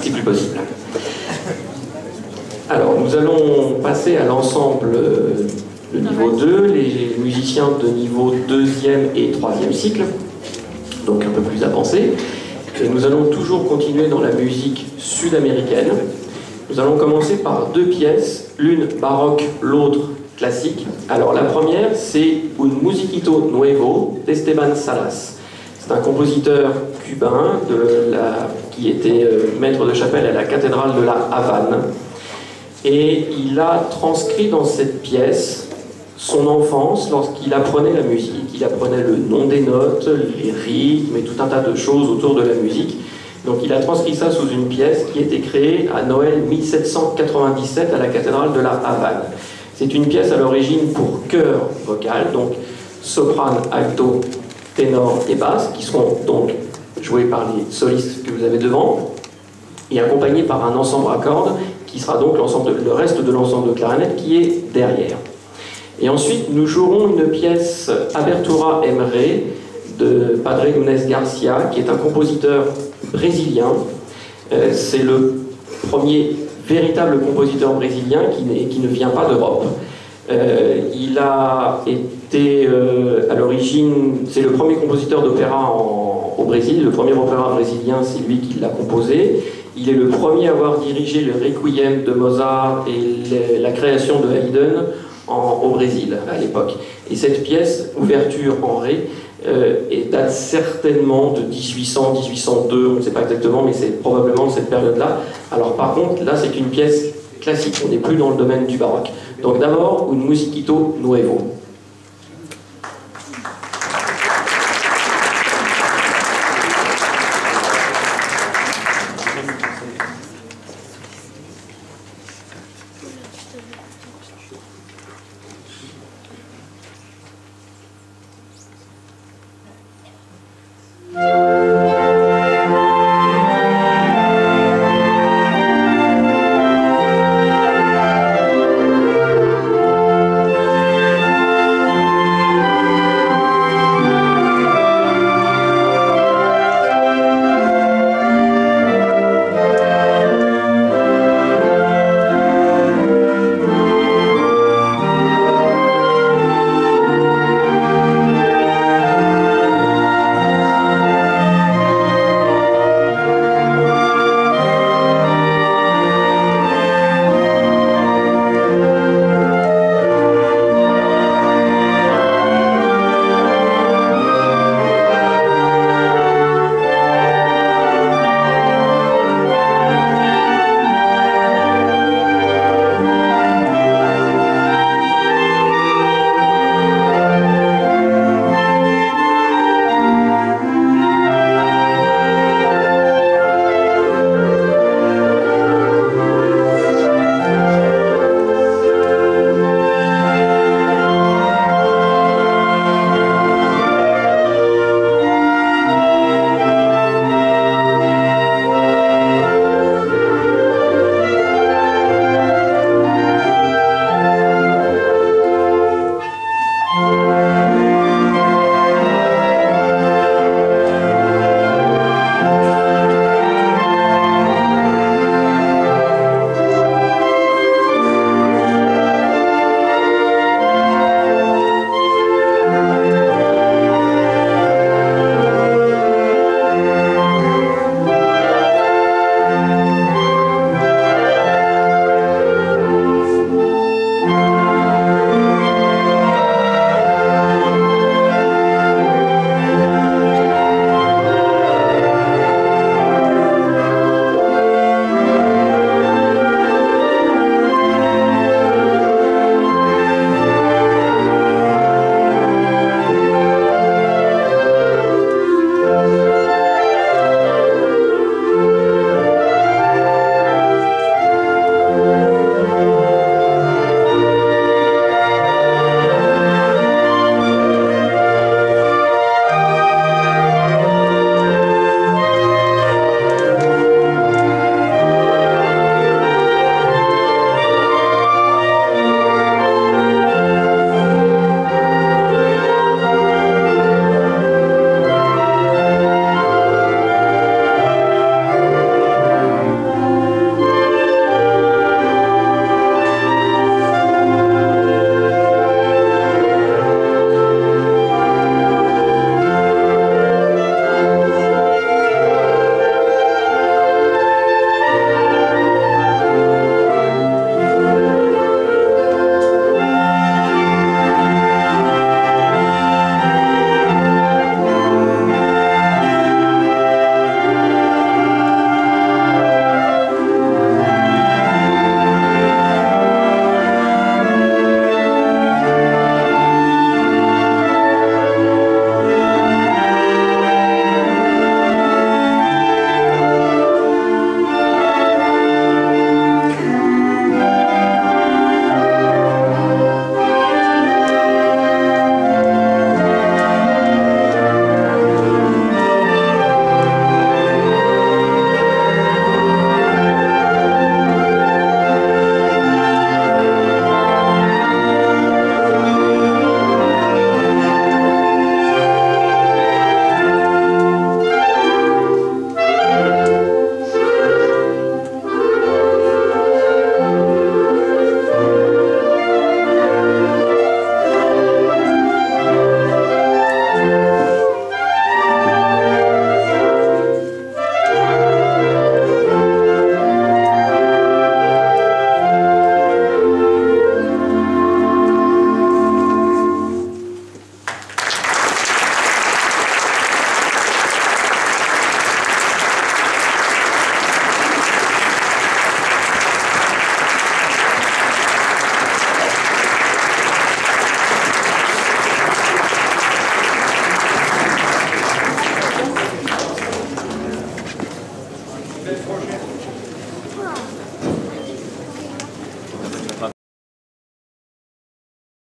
c'est plus possible. Alors, nous allons passer à l'ensemble de niveau 2, les musiciens de niveau 2e et 3e cycle, donc un peu plus avancés. Et nous allons toujours continuer dans la musique sud-américaine. Nous allons commencer par 2 pièces, l'une baroque, l'autre classique. Alors la première, c'est Un Musiquito Nuevo d'Esteban Salas. C'est un compositeur cubain qui était maître de chapelle à la cathédrale de la Havane. Et il a transcrit dans cette pièce son enfance lorsqu'il apprenait la musique. Il apprenait le nom des notes, les rythmes et tout un tas de choses autour de la musique. Donc il a transcrit ça sous une pièce qui a été créée à Noël 1797 à la cathédrale de la Havane. C'est une pièce à l'origine pour chœur vocal, donc soprane, alto, ténor et basse, qui seront donc joués par les solistes que vous avez devant, et accompagnés par un ensemble à cordes, qui sera donc le reste de l'ensemble de clarinette qui est derrière. Et ensuite, nous jouerons une pièce Abertura Emre de Padre Nunes Garcia, qui est un compositeur brésilien. C'est le premier véritable compositeur brésilien qui ne vient pas d'Europe. Il a été à l'origine, c'est le premier compositeur d'opéra au Brésil, le premier opéra brésilien, c'est lui qui l'a composé. Il est le premier à avoir dirigé le Requiem de Mozart et la création de Haydn au Brésil à l'époque. Et cette pièce, ouverture en Ré, date certainement de 1800, 1802, on ne sait pas exactement, mais c'est probablement cette période-là. Alors par contre, là c'est une pièce classique, on n'est plus dans le domaine du baroque. Donc d'abord, Un Musiquito Nuevo.